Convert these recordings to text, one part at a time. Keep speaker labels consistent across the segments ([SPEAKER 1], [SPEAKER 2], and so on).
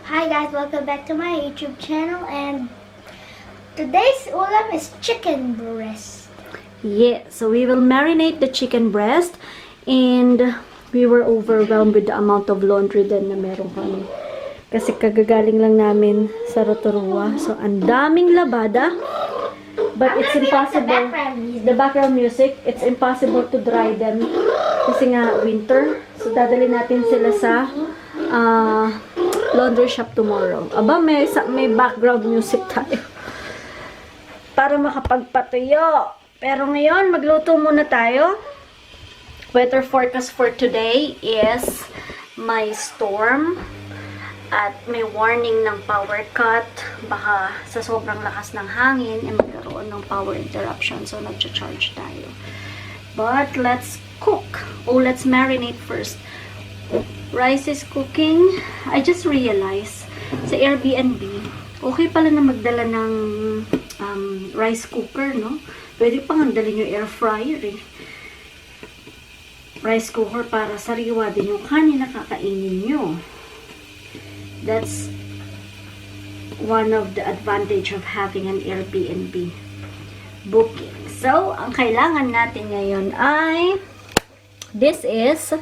[SPEAKER 1] Hi guys, welcome back to my YouTube channel, and today's ulam is chicken breast.
[SPEAKER 2] Yeah, so we will marinate the chicken breast, and we were overwhelmed with the amount of laundry din na meron kami. Kasi kagagaling lang namin sa Rotorua. So, ang daming labada. But it's impossible. The background music, it's impossible to dry them. Kasi nga, winter. So, dadali natin sila sa laundry shop tomorrow. Aba, may background music tayo. Para makapagpatuyo. Pero ngayon, magluto muna tayo. Weather forecast for today is may storm. At may warning ng power cut. Baka sa sobrang lakas ng hangin, magkaroon ng power interruption. So, nag-charge tayo. But, let's cook. Oh, let's marinate first. Rice is cooking. I just realized, sa Airbnb, okay pala na magdala ng rice cooker, no? Pwede pang dalhin yung air fryer, eh. Rice cooker para sariwa din yung kanin na kakainin nyo. That's one of the advantage of having an Airbnb booking. So, ang kailangan natin ngayon ay this is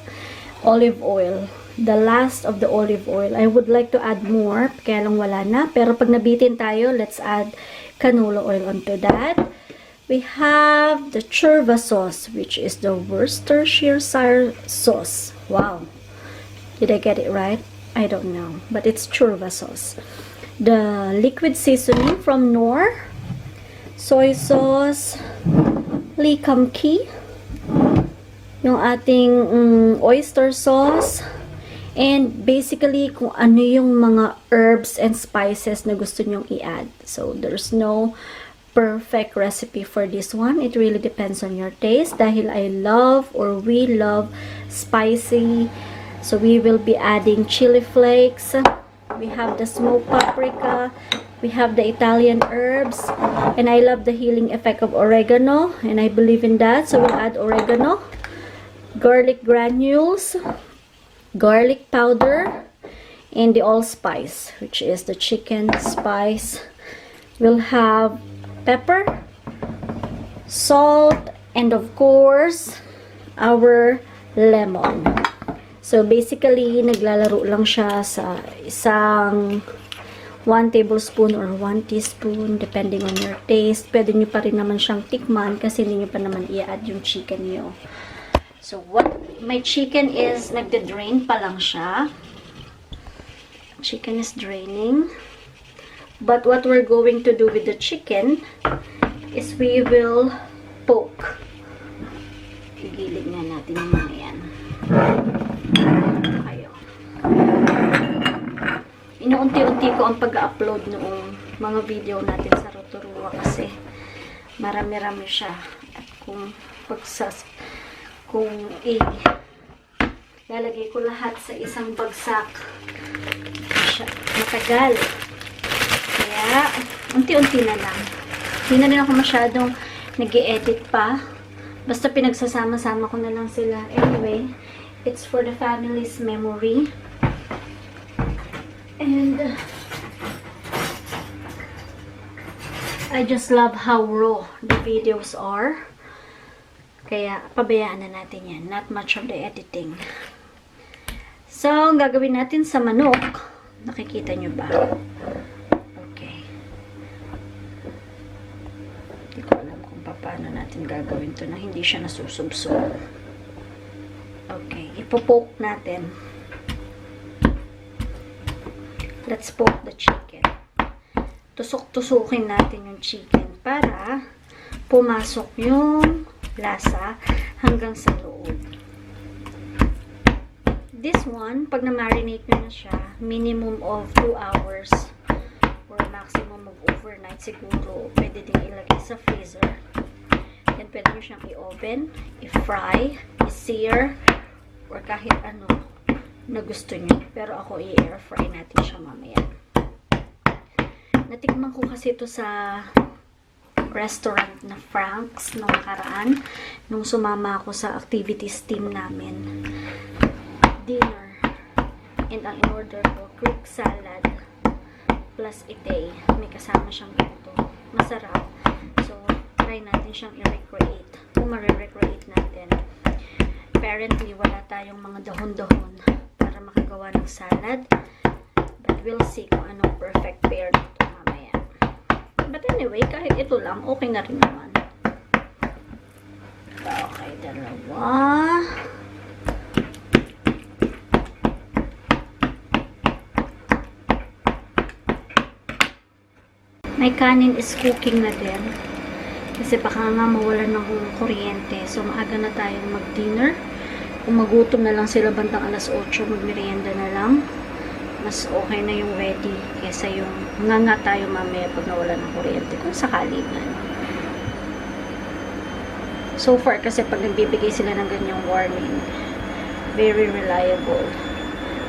[SPEAKER 2] olive oil. The last of the olive oil. I would like to add more, kaya lang wala na. Pero pag nabitin tayo, let's add canola oil onto that. We have the churva sauce, which is the Worcestershire sauce. Wow. Did I get it right? I don't know. But it's churva sauce. The liquid seasoning from Knorr. Soy sauce. Likamki. Yung ating oyster sauce. And basically, kung ano yung mga herbs and spices na gusto nyong i-add. So, there's no perfect recipe for this one. It really depends on your taste. Dahil I love or we love spicy. So, we will be adding chili flakes. We have the smoked paprika. We have the Italian herbs. And I love the healing effect of oregano. And I believe in that. So, we'll add oregano. Garlic granules. Garlic powder. And the allspice, which is the chicken spice. We'll have pepper, salt, and of course, our lemon. So, basically, naglalaro lang siya sa isang 1 tablespoon or 1 teaspoon, depending on your taste. Pwede nyo pa rin naman siyang tikman kasi hindi nyo pa naman i-add yung chicken nyo. So, what my chicken is, nagde-drain pa lang siya. Chicken is draining. But what we're going to do with the chicken is we will poke. Igilig na natin yung mga yan. Ayo. Inuunti-unti ko ang pag-upload noong mga video natin sa Rotorua kasi marami-rami siya. At kung lalagay ko lahat sa isang bagsak, matagal. Kaya, unti-unti na lang. Hindi na rin ako masyadong nag-i-edit pa. Basta pinagsasama-sama ko na lang sila. Anyway, it's for the family's memory. And, I just love how raw the videos are. Kaya, pabayaan na natin yan. Not much of the editing. So, ang gagawin natin sa manok, nakikita nyo ba? Hindi ko alam kung paano natin gagawin to na hindi siya nasusubsob. Okay, ipopoke natin. Let's poke the chicken. Tusok-tusukin natin yung chicken para pumasok yung lasa hanggang sa loob. This one, pag na-marinate nyo na siya, minimum of 2 hours or maximum of overnight siguro, pwede din ilagay sa freezer. Then, pwede nyo siyang i-oven, i-fry, i-sear, or kahit ano na gusto nyo. Pero ako, i-air fry natin siya mamaya. Natikman ko kasi ito sa restaurant na Frank's nung nakaraan, nung sumama ako sa activities team namin. Dinner. And ang in-order ko, Greek salad plus itay. May kasama siyang ganito. Masarap. So, try natin siyang i-recreate. Kung ma-recreate natin. Apparently, wala tayong mga dahon-dahon para makagawa ng salad. But we'll see kung anong perfect pair nito mamaya. But anyway, kahit ito lang, okay na rin naman. Okay, dalawa. My Canon is cooking na din. Kasi baka nga mawalan ng kuryente. So, maaga na tayong mag-dinner. Kung magutom na lang sila bantang alas 8, mag-merienda na lang. Mas okay na yung ready kesa yung nga tayo mamaya pag nawalan ng kuryente. Kung sakali na. So far, kasi pag nagbibigay sila ng ganyang warning, very reliable.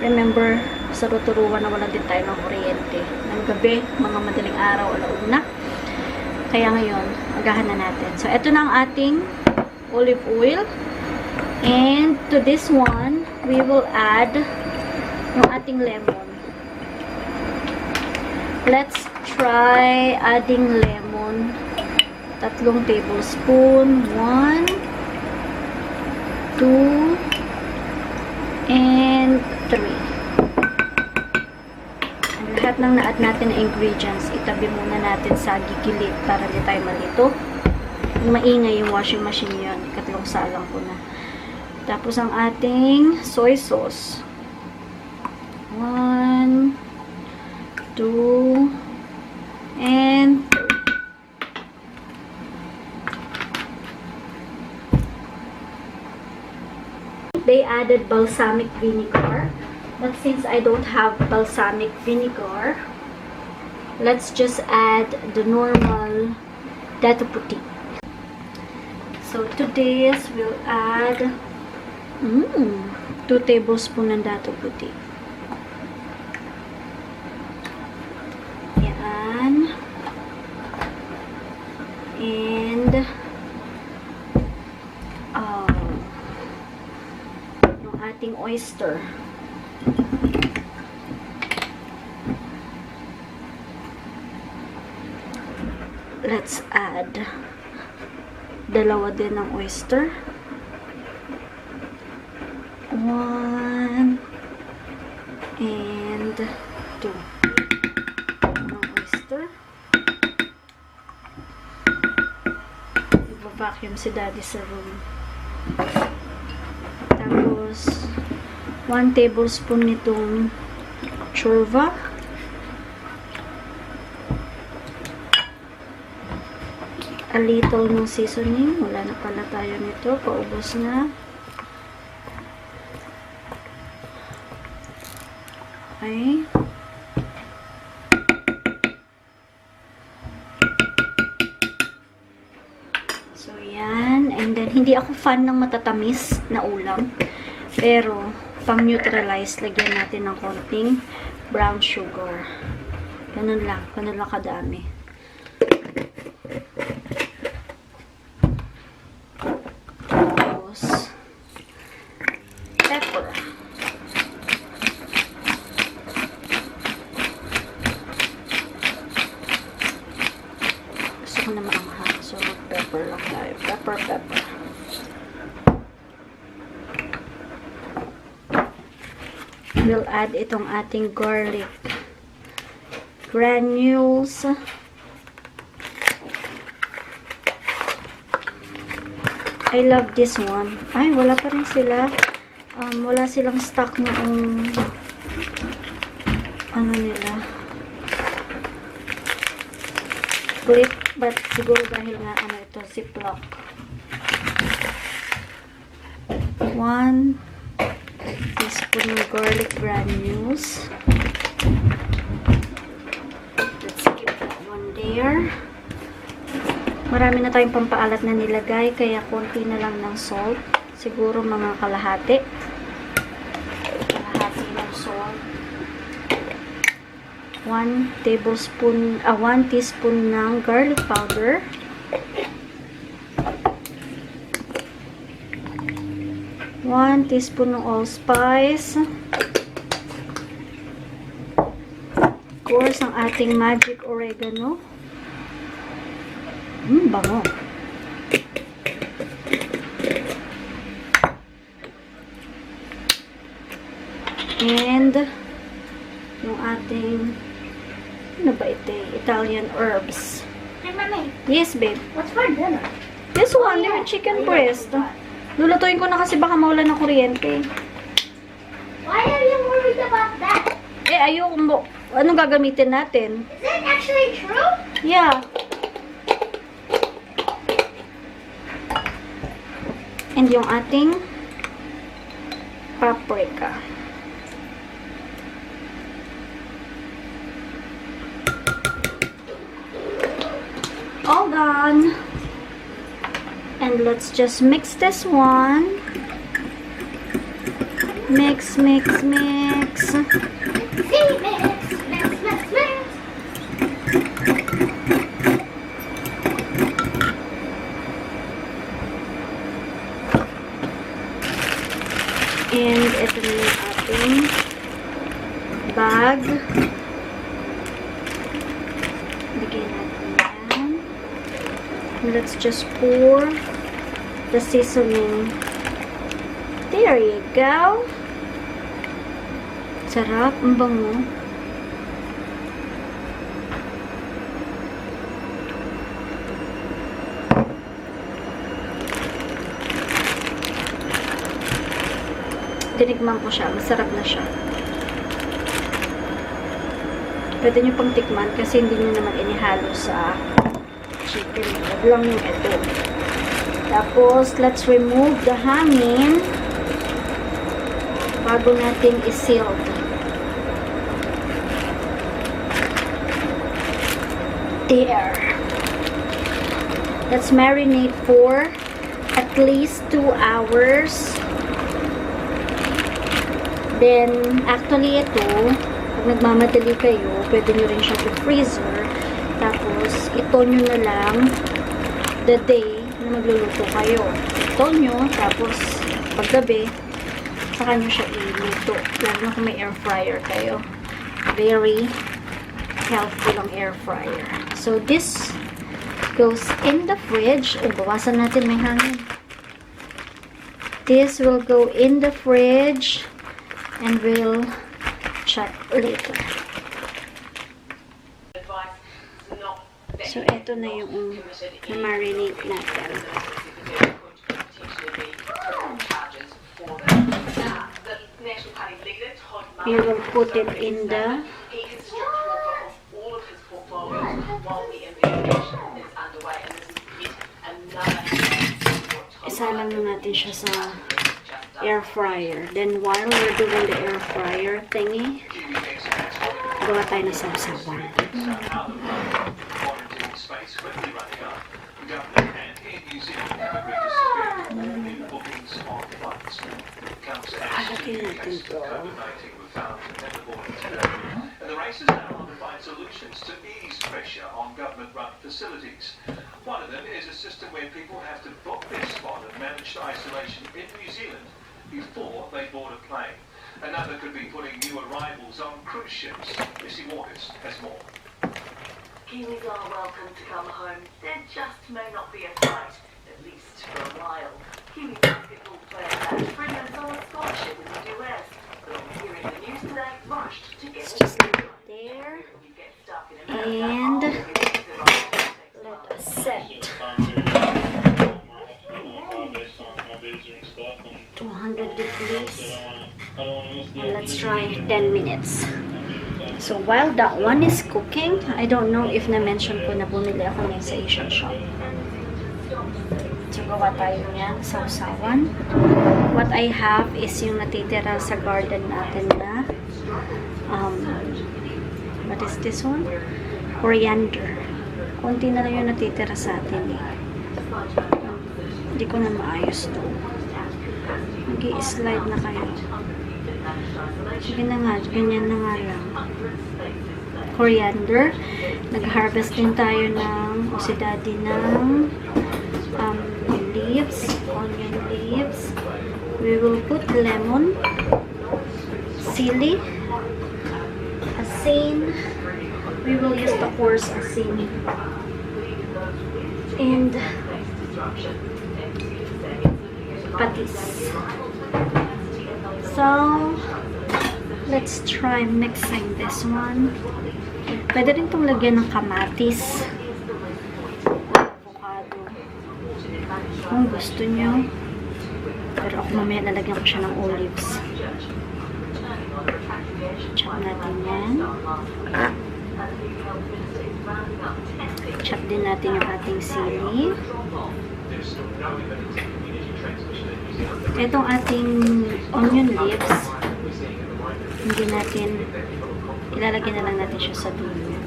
[SPEAKER 2] Remember, sa Rotorua na wala din tayo ng kuryente. Ng gabi, mga madaling araw, alauna. Kaya ngayon, agahan na natin. So, ito na ang ating olive oil. And to this one, we will add yung ating lemon. Let's try adding lemon. 3 tablespoon. 1, 2, and 3. Ang lahat ng na-add natin na ingredients, itabi muna natin sa gigilid para di tayo malito. Maingay yung washing machine yun. 3 salang ko na. Tapos ang ating soy sauce. 1, 2, and 3. They added balsamic vinegar. But since I don't have balsamic vinegar, let's just add the normal dato puti. So to this, we'll add 2 tablespoon ng dato puti. Yan. And yung ating oyster. Let's add 2 din ng oyster. 1 and 2 ng oyster. Iba-vacuum si daddy sa room. Tapos 1 tablespoon nitong chorva. A little ng seasoning. Wala na pala tayo nito. Paubos na. Okay. So, yan. And then, hindi ako fan ng matatamis na ulam. Pero, pang-neutralize, lagyan natin ng konting brown sugar. Ganun lang. Ganun lang kadami. Na maanghang. So, pepper lang tayo. Pepper. We'll add itong ating garlic granules. I love this one. Ay, wala pa rin sila. Wala silang stock noong ano nila. Clip. But siguro dahil nga ano ito, ziplock. 1 teaspoon ng garlic granules. Let's keep that one there. Marami na tayong pampaalat na nilagay, kaya konti na lang ng salt. Siguro mga kalahati. Kalahati ng salt. 1 teaspoon ng garlic powder. 1 teaspoon ng allspice. course, ang ating magic oregano. Bango. And yung ating ano ba ito? Italian herbs.
[SPEAKER 1] Hey, Mommy,
[SPEAKER 2] Yes, babe.
[SPEAKER 1] what's for dinner?
[SPEAKER 2] This one, yung chicken breast. Lulutuin ko na kasi baka mawala ng kuryente.
[SPEAKER 1] Why are you worried about that?
[SPEAKER 2] Ayoko mo. Anong gagamitin natin?
[SPEAKER 1] Is it actually true?
[SPEAKER 2] Yeah. And yung ating paprika. All done. And let's just mix this one. Mix, mix, mix.
[SPEAKER 1] See, mix.
[SPEAKER 2] And ito na yung ating bag. Lagyan natin yan. Let's just pour the seasoning. There you go. Sarap. Ang bango. Tinikman ko siya. Masarap na siya. Pwede nyo pang tikman kasi hindi nyo naman inihalo sa chicken. Huwag lang yung ito. Tapos, let's remove the hangin bago natin i-seal. There. Let's marinate for at least 2 hours. Then, actually ito, pag nagmamadali kayo, pwede nyo rin siyang i-freezer. Tapos, ito nyo na lang the day na magluluto kayo. Ito nyo, tapos paggabi, saka nyo siya iluto. Lalo na kung may air fryer kayo. Very healthy ang air fryer. So, this goes in the fridge. Bawasan natin may hangin. This will go in the fridge and we'll check later. So, ito na yung na-marinate natin. We will put it in the isa lang natin siya sa air fryer. Then, while we're doing the air fryer thingy, gawa tayo na sausawan. Halatin natin to.
[SPEAKER 3] And the race is now on to find solutions to ease pressure on government-run facilities. One of them is a system where people have to book their spot and manage isolation in New Zealand before they board a plane. Another could be putting new arrivals on cruise ships. Missy Waters has more.
[SPEAKER 4] Kiwis are welcome to come home. There just may not be a flight, at least for a while. Kiwi basketball player Matt Freeman's on a scholarship in the US. But on hearing the news today, rushed to get
[SPEAKER 2] Let's just leave it there. And let us set 200 degrees. And let's try 10 minutes. So while that one is cooking, I don't know if na-mention ko na bumili ako ng sa Asian shop. So gawa tayo niyan, sausawan. What I have is yung natitira sa garden natin na what is this one? Coriander. Konti na lang yung natitira sa atin eh. Hindi ko na maayos to. Mag-i-slide na kayo. Sige na nga, ganyan na nga lang. Coriander. Nag-harvest din tayo ng, o si daddy ng leaves, onion leaves. We will put lemon, sili, asin, We will use the coarse asin and patis. So, let's try mixing this one. Pwede rin itong lagyan ng kamatis o avocado kung gusto nyo. Pero ako mamaya lalagyan ko siya ng olives. Chop natin yan. Chop din natin yung ating sili. Itong ating onion leaves, hindi natin, ilalagay na lang natin siya sa dulo.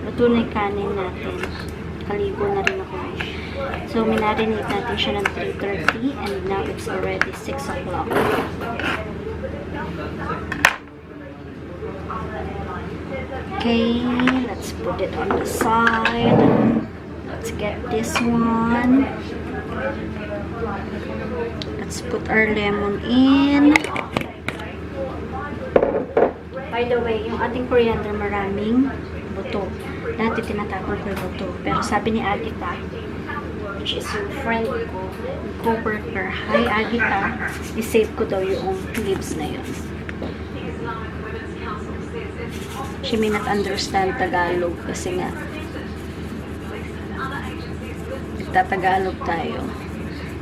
[SPEAKER 2] Luto na yung kanin natin. Kaligo na rin ako. So, minarinate natin siya ng 3:30 and now it's already 6 o'clock. Okay, let's put it on the side. Let's get this one. Let's put our lemon in. By the way, yung ating coriander maraming buto. Dati tinatapon ko yung buto. Pero sabi ni Agita, which is yung friend ko, co-worker, hi Agita, isave ko daw yung leaves na yun. She may not understand Tagalog kasi nga nagtatagalog tayo.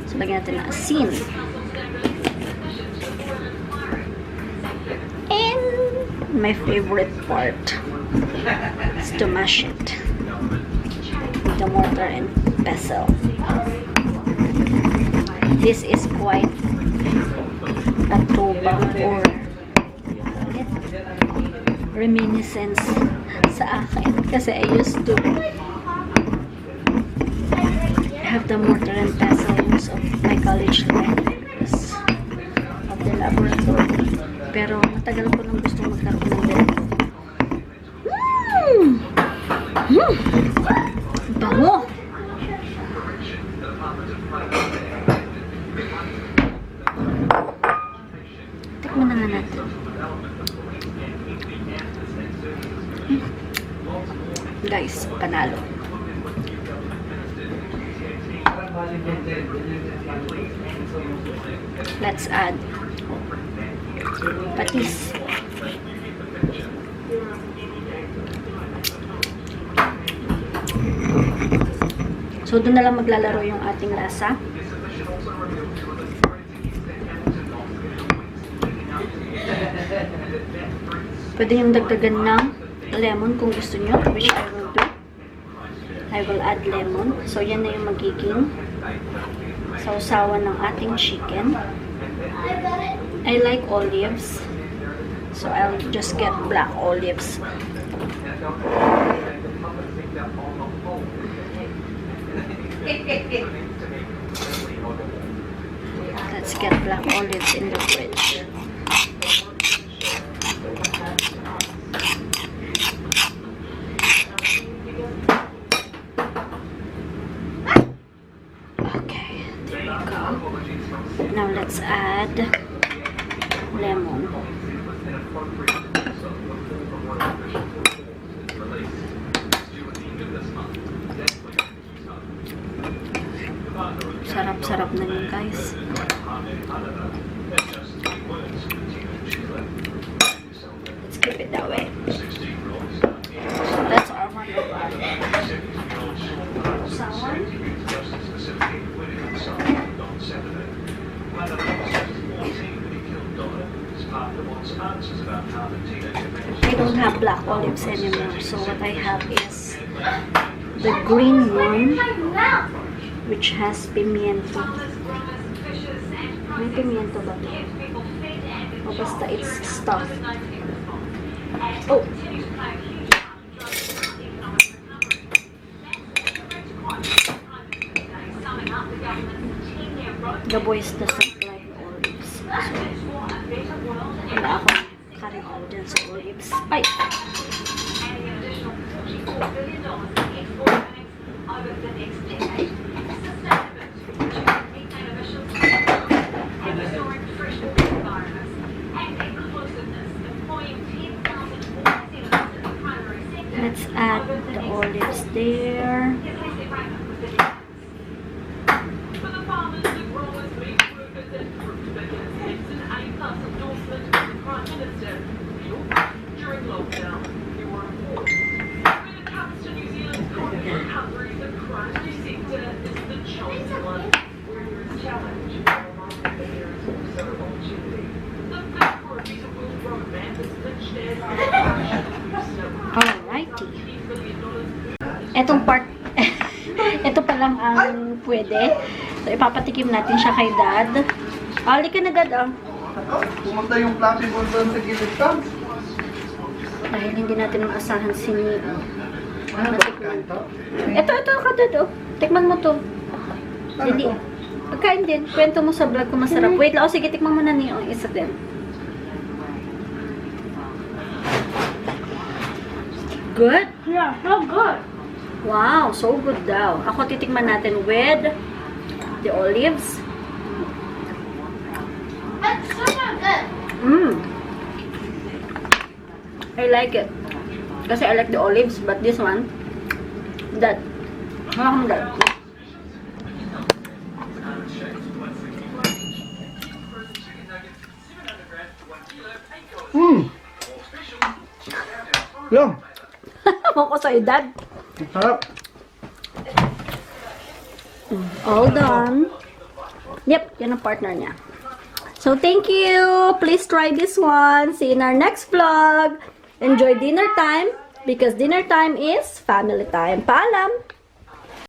[SPEAKER 2] So, lagyan natin na asin. And my favorite part is to mash it with the mortar and pestle. This is quite a throwback or reminiscence sa akin kasi I used to have the mortar and pestle most of my college life because of the laboratory, pero matagal ko nang gusto magkaroon ng ganito. Bango! Tikman na nga natin. Guys, panalo. Let's add patis. So, doon na lang maglalaro yung ating lasa. Pwede yung dagdagan ng lemon kung gusto nyo, which I will do. I will add lemon. So, yan na yung magiging sausawan ng ating chicken. I like olives. So, I'll just get black olives. Let's get black olives in the fridge. Now let's add lemon. Sarap-sarap na yun, guys. Let's keep it that way. So that's our wonderful salmon. I don't have black olives anymore, so what I have is the green one, which has pimiento. May pimiento ba ito? O basta it's stuffed. Oh! The boys doesn't like olives. So, wala akong kariho dyan sa olives. Ay! Etong part, ito pa lang ang pwede. So, ipapatikim natin siya kay Dad. Ali ka na, Dad, oh.
[SPEAKER 5] Pumunta yung flappy ball doon sa gilid ka.
[SPEAKER 2] Dahil hindi natin maasahan si Neo.
[SPEAKER 5] Ano ba ito?
[SPEAKER 2] Ito ka, Dad, oh. Tikman mo to. Hindi. Pagkain din. Kwento mo sa vlog kung masarap. Wait lang. Oh, sige, tikman mo na Neo. Isa din. Good?
[SPEAKER 1] Yeah, so good.
[SPEAKER 2] Wow, so good daw. Ako titikman natin with the olives.
[SPEAKER 1] That's super good.
[SPEAKER 2] I like it. Kasi I like the olives, but this one, that. That.
[SPEAKER 5] Yung.
[SPEAKER 2] Ewan ko sa'yo, Dad.
[SPEAKER 5] Sarap.
[SPEAKER 2] All done. Yep, yan ang partner niya. So, thank you. Please try this one. See you in our next vlog. Enjoy dinner time because dinner time is family time. Paalam!